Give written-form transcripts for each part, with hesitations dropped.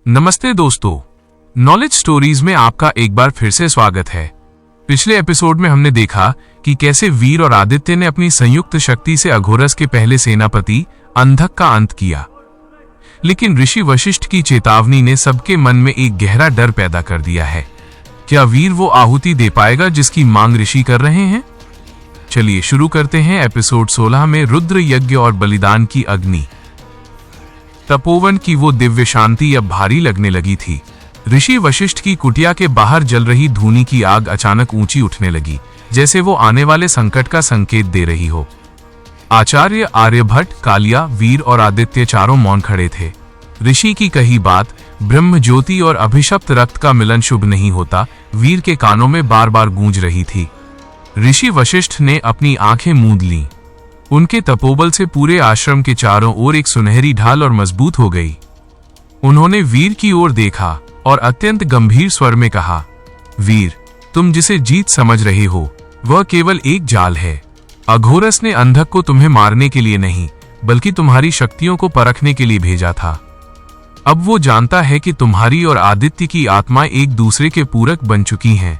नमस्ते दोस्तों, knowledge stories में आपका एक बार फिर से स्वागत है। पिछले एपिसोड में हमने देखा कि कैसे वीर और आदित्य ने अपनी संयुक्त शक्ति से अघोरस के पहले सेनापति अंधक का अंत किया। लेकिन ऋषि वशिष्ठ की चेतावनी ने सबके मन में एक गहरा डर पैदा कर दिया है। क्या वीर वो आहुति दे पाएगा जिसकी मांग ऋषि कर रहे हैं? चलिए शुरू करते हैं एपिसोड 16 में रुद्र यज्ञ और बलिदान की अग्नि। तपोवन की वो दिव्य शांति अब भारी लगने लगी थी। ऋषि वशिष्ठ की कुटिया के बाहर जल रही धूनी की आग अचानक ऊंची उठने लगी, जैसे वो आने वाले संकट का संकेत दे रही हो। आचार्य, आर्यभट्ट, कालिया, वीर और आदित्य चारों मौन खड़े थे। ऋषि की कही बात, ब्रह्म ज्योति और अभिशप्त रक्त का मिलन शुभ नहीं होता, वीर के कानों में बार बार गूंज रही थी। ऋषि वशिष्ठ ने अपनी आंखें मूंद लीं। उनके तपोबल से पूरे आश्रम के चारों ओर एक सुनहरी ढाल और मजबूत हो गई। उन्होंने वीर की ओर देखा और अत्यंत गंभीर स्वर में कहा, वीर, तुम जिसे जीत समझ रहे हो वह केवल एक जाल है। अघोरस ने अंधक को तुम्हें मारने के लिए नहीं, बल्कि तुम्हारी शक्तियों को परखने के लिए भेजा था। अब वो जानता है कि तुम्हारी और आदित्य की आत्मा एक दूसरे के पूरक बन चुकी हैं।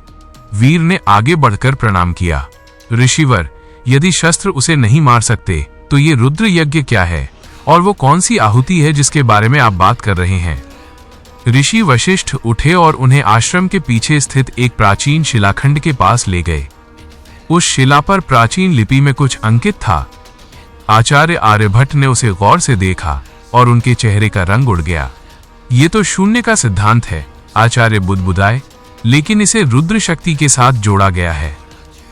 वीर ने आगे बढ़कर प्रणाम किया। ऋषिवर, यदि शस्त्र उसे नहीं मार सकते तो ये रुद्र यज्ञ क्या है और वो कौन सी आहुति है जिसके बारे में आप बात कर रहे हैं? ऋषि वशिष्ठ उठे और उन्हें आश्रम के पीछे स्थित एक प्राचीन शिलाखंड के पास ले गए। उस शिला पर प्राचीन लिपि में कुछ अंकित था। आचार्य आर्यभट्ट ने उसे गौर से देखा और उनके चेहरे का रंग उड़ गया। ये तो शून्य का सिद्धांत है, आचार्य बुदबुदाए, लेकिन इसे रुद्र शक्ति के साथ जोड़ा गया है।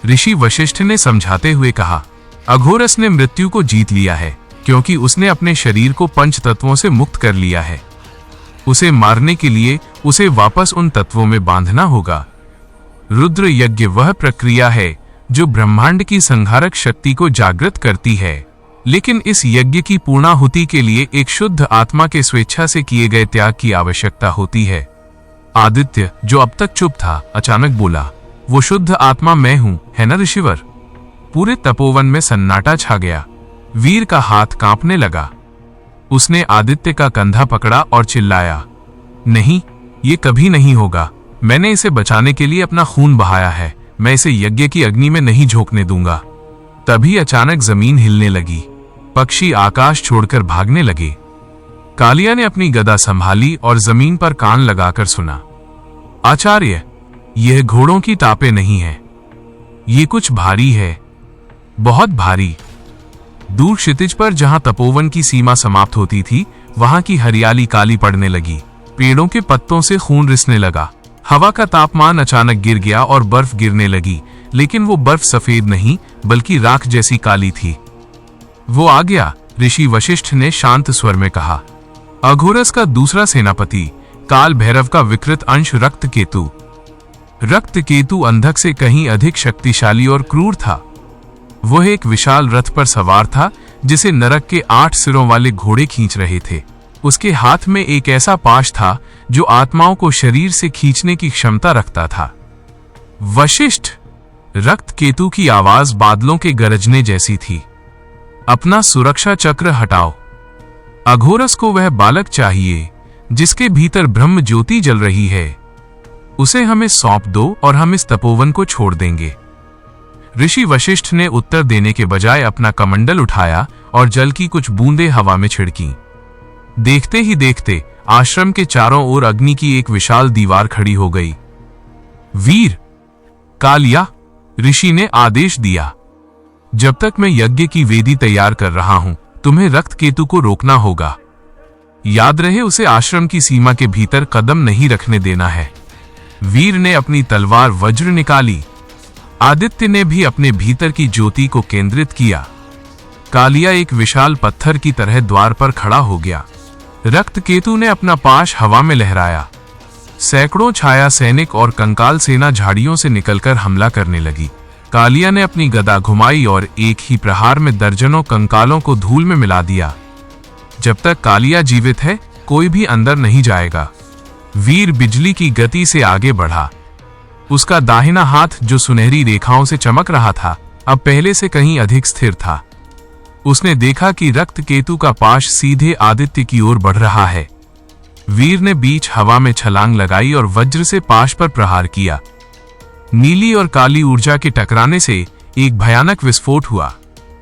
ऋषि वशिष्ठ ने समझाते हुए कहा, अघोरस ने मृत्यु को जीत लिया है क्योंकि उसने अपने शरीर को पंच तत्वों से मुक्त कर लिया है। उसे मारने के लिए उसे वापस उन तत्वों में बांधना होगा। रुद्र यज्ञ वह प्रक्रिया है जो ब्रह्मांड की संहारक शक्ति को जागृत करती है, लेकिन इस यज्ञ की पूर्णाहुति के लिए एक शुद्ध आत्मा के स्वेच्छा से किए गए त्याग की आवश्यकता होती है। आदित्य, जो अब तक चुप था, अचानक बोला, वो शुद्ध आत्मा मैं हूं, है ना ऋषिवर? पूरे तपोवन में सन्नाटा छा गया। वीर का हाथ कांपने लगा। उसने आदित्य का कंधा पकड़ा और चिल्लाया, नहीं, ये कभी नहीं होगा। मैंने इसे बचाने के लिए अपना खून बहाया है। मैं इसे यज्ञ की अग्नि में नहीं झोंकने दूंगा। तभी अचानक जमीन हिलने लगी। पक्षी आकाश छोड़कर भागने लगे। कालिया ने अपनी गदा संभाली और जमीन पर कान लगाकर सुना। आचार्य, यह घोड़ों की टापें नहीं है, ये कुछ भारी है, बहुत भारी। दूर क्षितिज पर जहां तपोवन की सीमा समाप्त होती थी, वहां की हरियाली काली पड़ने लगी। पेड़ों के पत्तों से खून रिसने लगा। हवा का तापमान अचानक गिर गया और बर्फ गिरने लगी, लेकिन वो बर्फ सफेद नहीं बल्कि राख जैसी काली थी। वो आ गया, ऋषि वशिष्ठ ने शांत स्वर में कहा। अघोरस का दूसरा सेनापति, काल भैरव का विकृत अंश रक्त केतु। रक्त केतु अंधक से कहीं अधिक शक्तिशाली और क्रूर था। वह एक विशाल रथ पर सवार था जिसे नरक के 8 सिरों वाले घोड़े खींच रहे थे। उसके हाथ में एक ऐसा पाश था जो आत्माओं को शरीर से खींचने की क्षमता रखता था। वशिष्ठ, रक्त केतु की आवाज बादलों के गरजने जैसी थी। अपना सुरक्षा चक्र हटाओ। अघोरस को वह बालक चाहिए जिसके भीतर ब्रह्म ज्योति जल रही है। उसे हमें सौंप दो और हम इस तपोवन को छोड़ देंगे। ऋषि वशिष्ठ ने उत्तर देने के बजाय अपना कमंडल उठाया और जल की कुछ बूंदें हवा में छिड़की। देखते ही देखते आश्रम के चारों ओर अग्नि की एक विशाल दीवार खड़ी हो गई। वीर, कालिया, ऋषि ने आदेश दिया, जब तक मैं यज्ञ की वेदी तैयार कर रहा हूं, तुम्हें रक्त केतु को रोकना होगा। याद रहे, उसे आश्रम की सीमा के भीतर कदम नहीं रखने देना है। वीर ने अपनी तलवार वज्र निकाली। आदित्य ने भी अपने भीतर की ज्योति को केंद्रित किया। कालिया एक विशाल पत्थर की तरह द्वार पर खड़ा हो गया। रक्त केतु ने अपना पाश हवा में लहराया। सैकड़ों छाया सैनिक और कंकाल सेना झाड़ियों से निकलकर हमला करने लगी। कालिया ने अपनी गदा घुमाई और एक ही प्रहार में दर्जनों कंकालों को धूल में मिला दिया। जब तक कालिया जीवित है, कोई भी अंदर नहीं जाएगा। वीर बिजली की गति से आगे बढ़ा। उसका दाहिना हाथ, जो सुनहरी रेखाओं से चमक रहा था, अब पहले से कहीं अधिक स्थिर था। उसने देखा कि रक्त केतु का पाश सीधे आदित्य की ओर बढ़ रहा है। वीर ने बीच हवा में छलांग लगाई और वज्र से पाश पर प्रहार किया। नीली और काली ऊर्जा के टकराने से एक भयानक विस्फोट हुआ।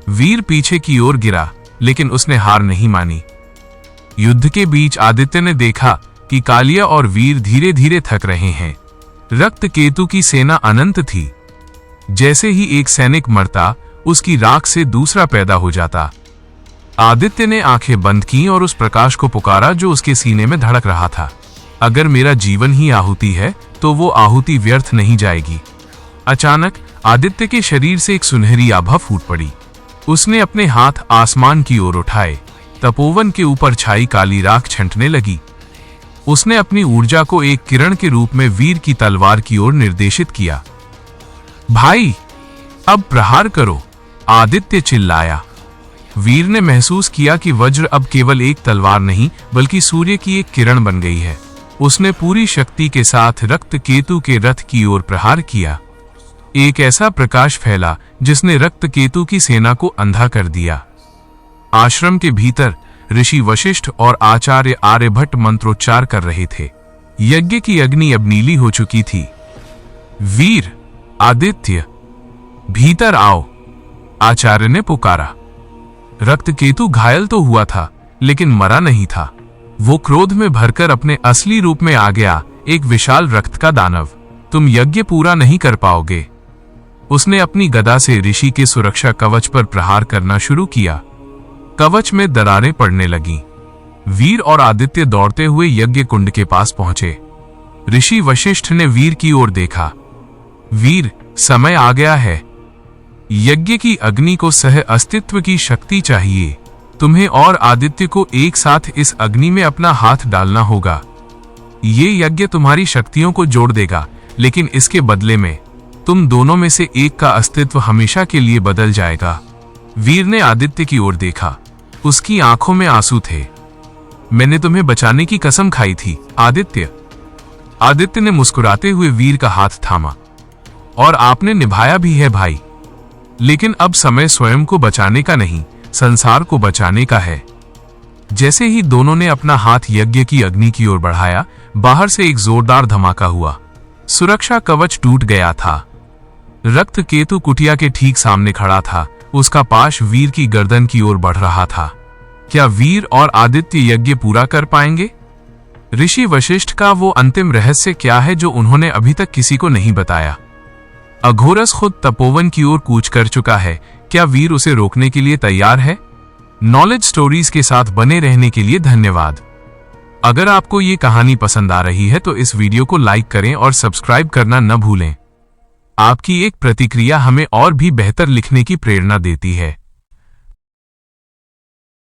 वीर पीछे की ओर गिरा, लेकिन उसने हार नहीं मानी। युद्ध के बीच आदित्य ने देखा कि कालिया और वीर धीरे धीरे थक रहे हैं। रक्त केतु की सेना अनंत थी। जैसे ही एक सैनिक मरता, उसकी राख से दूसरा पैदा हो जाता। आदित्य ने आंखें बंद की और उस प्रकाश को पुकारा जो उसके सीने में धड़क रहा था। अगर मेरा जीवन ही आहुति है तो वो आहुति व्यर्थ नहीं जाएगी। अचानक आदित्य के शरीर से एक सुनहरी आभा फूट पड़ी। उसने अपने हाथ आसमान की ओर उठाए। तपोवन के ऊपर छाई काली राख छंटने लगी। उसने अपनी ऊर्जा को एक किरण के रूप में वीर की तलवार की ओर निर्देशित किया। भाई, अब प्रहार करो, आदित्य चिल्लाया। वीर ने महसूस किया कि वज्र अब केवल एक तलवार नहीं बल्कि सूर्य की एक किरण बन गई है। उसने पूरी शक्ति के साथ रक्त केतु के रथ की ओर प्रहार किया। एक ऐसा प्रकाश फैला जिसने रक्त केतु की सेना को अंधा कर दिया। आश्रम के भीतर ऋषि वशिष्ठ और आचार्य आर्यभट्ट मंत्रोच्चार कर रहे थे। यज्ञ की अग्नि अब नीली हो चुकी थी। वीर, आदित्य, भीतर आओ, आचार्य ने पुकारा। रक्त केतु घायल तो हुआ था, लेकिन मरा नहीं था। वो क्रोध में भरकर अपने असली रूप में आ गया, एक विशाल रक्त का दानव। तुम यज्ञ पूरा नहीं कर पाओगे। उसने अपनी गदा से ऋषि के सुरक्षा कवच पर प्रहार करना शुरू किया। कवच में दरारें पड़ने लगीं। वीर और आदित्य दौड़ते हुए यज्ञ कुंड के पास पहुंचे। ऋषि वशिष्ठ ने वीर की ओर देखा। वीर, समय आ गया है। यज्ञ की अग्नि को सह अस्तित्व की शक्ति चाहिए। तुम्हें और आदित्य को एक साथ इस अग्नि में अपना हाथ डालना होगा। ये यज्ञ तुम्हारी शक्तियों को जोड़ देगा, लेकिन इसके बदले में तुम दोनों में से एक का अस्तित्व हमेशा के लिए बदल जाएगा। वीर ने आदित्य की ओर देखा। उसकी आंखों में आंसू थे। मैंने तुम्हें बचाने की कसम खाई थी, आदित्य। आदित्य ने मुस्कुराते हुए वीर का हाथ थामा। और आपने निभाया भी है भाई। लेकिन अब समय स्वयं को बचाने का नहीं, संसार को बचाने का है। जैसे ही दोनों ने अपना हाथ यज्ञ की अग्नि की ओर बढ़ाया, बाहर से एक जोरदार धमाका हुआ। सुरक्षा कवच टूट गया था। रक्त केतु कुटिया के ठीक सामने खड़ा था। उसका पाश वीर की गर्दन की ओर बढ़ रहा था। क्या वीर और आदित्य यज्ञ पूरा कर पाएंगे? ऋषि वशिष्ठ का वो अंतिम रहस्य क्या है जो उन्होंने अभी तक किसी को नहीं बताया? अघोरस खुद तपोवन की ओर कूच कर चुका है। क्या वीर उसे रोकने के लिए तैयार है? नॉलेज स्टोरीज के साथ बने रहने के लिए धन्यवाद। अगर आपको ये कहानी पसंद आ रही है तो इस वीडियो को लाइक करें और सब्सक्राइब करना न भूलें। आपकी एक प्रतिक्रिया हमें और भी बेहतर लिखने की प्रेरणा देती है।